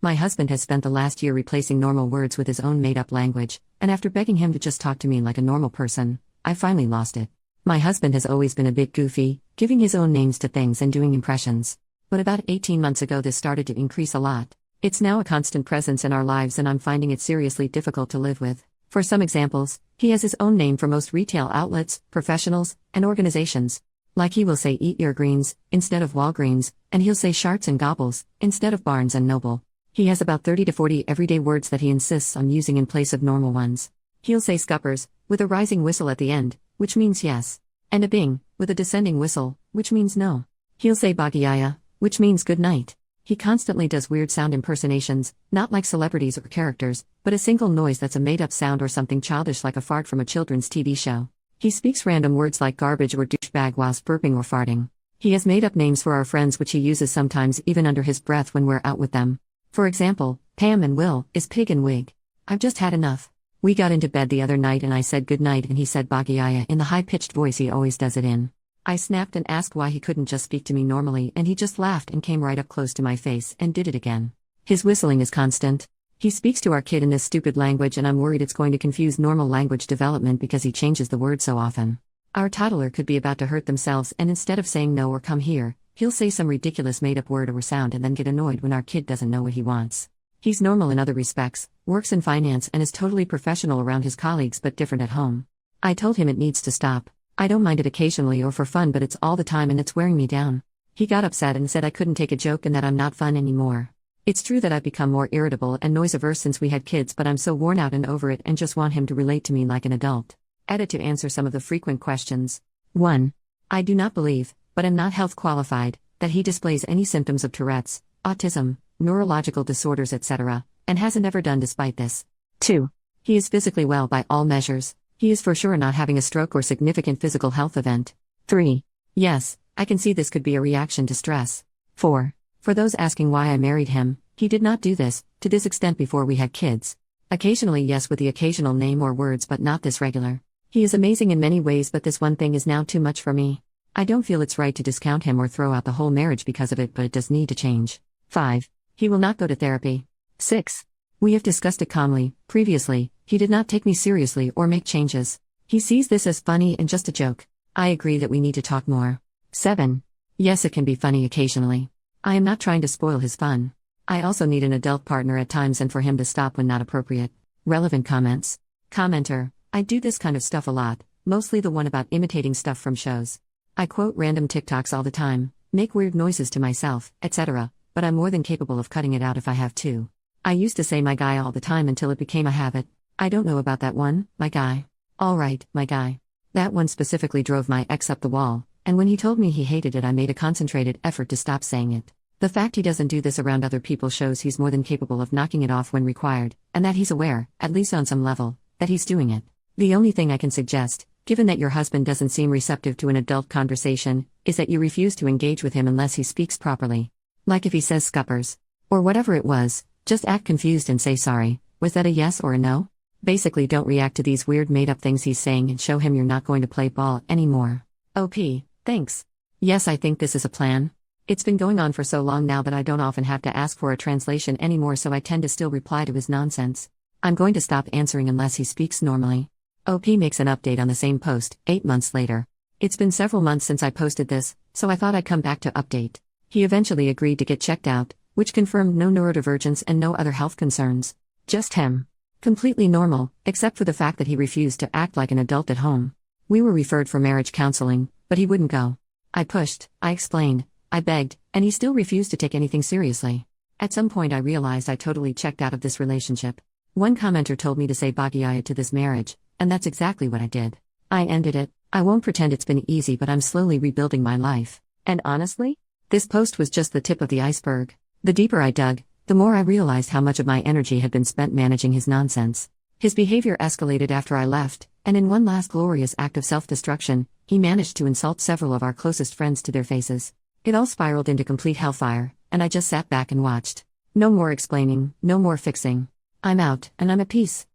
My husband has spent the last year replacing normal words with his own made-up language, and after begging him to just talk to me like a normal person, I finally lost it. My husband has always been a bit goofy, giving his own names to things and doing impressions. But about 18 months ago this started to increase a lot. It's now a constant presence in our lives and I'm finding it seriously difficult to live with. For some examples, he has his own name for most retail outlets, professionals, and organizations. Like he will say Eat Your Greens, instead of Walgreens, and he'll say Sharts and Gobbles, instead of Barnes and Noble. He has about 30 to 40 everyday words that he insists on using in place of normal ones. He'll say Scuppers, with a rising whistle at the end, which means yes. And a Bing, with a descending whistle, which means no. He'll say Bagiyaya, which means good night. He constantly does weird sound impersonations, not like celebrities or characters, but a single noise that's a made-up sound or something childish like a fart from a children's TV show. He speaks random words like garbage or douchebag whilst burping or farting. He has made up names for our friends which he uses sometimes even under his breath when we're out with them. For example, Pam and Will is Pig and Wig. I've just had enough. We got into bed the other night and I said good night and he said Bagiyaya in the high-pitched voice he always does it in. I snapped and asked why he couldn't just speak to me normally and he just laughed and came right up close to my face and did it again. His whistling is constant. He speaks to our kid in this stupid language and I'm worried it's going to confuse normal language development because he changes the word so often. Our toddler could be about to hurt themselves and instead of saying no or come here, he'll say some ridiculous made-up word or sound and then get annoyed when our kid doesn't know what he wants. He's normal in other respects, works in finance and is totally professional around his colleagues but different at home. I told him it needs to stop. I don't mind it occasionally or for fun but it's all the time and it's wearing me down. He got upset and said I couldn't take a joke and that I'm not fun anymore. It's true that I've become more irritable and noise-averse since we had kids but I'm so worn out and over it and just want him to relate to me like an adult. Added to answer some of the frequent questions. 1. I do not believe, but am not health qualified, that he displays any symptoms of Tourette's, autism, neurological disorders etc., and hasn't ever done despite this. 2. He is physically well by all measures. He is for sure not having a stroke or significant physical health event. 3. Yes, I can see this could be a reaction to stress. 4. For those asking why I married him, he did not do this, to this extent before we had kids. Occasionally yes with the occasional name or words but not this regular. He is amazing in many ways but this one thing is now too much for me. I don't feel it's right to discount him or throw out the whole marriage because of it but it does need to change. 5. He will not go to therapy. 6. We have discussed it calmly. Previously, he did not take me seriously or make changes. He sees this as funny and just a joke. I agree that we need to talk more. 7. Yes, it can be funny occasionally. I am not trying to spoil his fun. I also need an adult partner at times and for him to stop when not appropriate. Relevant comments. Commenter, I do this kind of stuff a lot, mostly the one about imitating stuff from shows. I quote random TikToks all the time, make weird noises to myself, etc., but I'm more than capable of cutting it out if I have to. I used to say my guy all the time until it became a habit. I don't know about that one, my guy. Alright, my guy. That one specifically drove my ex up the wall, and when he told me he hated it I made a concentrated effort to stop saying it. The fact he doesn't do this around other people shows he's more than capable of knocking it off when required, and that he's aware, at least on some level, that he's doing it. The only thing I can suggest, given that your husband doesn't seem receptive to an adult conversation, is that you refuse to engage with him unless he speaks properly. Like if he says Scuppers, or whatever it was, just act confused and say sorry, was that a yes or a no? Basically don't react to these weird made-up things he's saying and show him you're not going to play ball anymore. OP, thanks. Yes, I think this is a plan. It's been going on for so long now that I don't often have to ask for a translation anymore so I tend to still reply to his nonsense. I'm going to stop answering unless he speaks normally. OP makes an update on the same post, 8 months later. It's been several months since I posted this, so I thought I'd come back to update. He eventually agreed to get checked out, which confirmed no neurodivergence and no other health concerns. Just him. Completely normal, except for the fact that he refused to act like an adult at home. We were referred for marriage counseling, but he wouldn't go. I pushed, I explained, I begged, and he still refused to take anything seriously. At some point I realized I totally checked out of this relationship. One commenter told me to say Bagiyaya to this marriage, and that's exactly what I did. I ended it. I won't pretend it's been easy but I'm slowly rebuilding my life. And honestly, this post was just the tip of the iceberg. The deeper I dug, the more I realized how much of my energy had been spent managing his nonsense. His behavior escalated after I left, and in one last glorious act of self-destruction, he managed to insult several of our closest friends to their faces. It all spiraled into complete hellfire, and I just sat back and watched. No more explaining, no more fixing. I'm out, and I'm at peace.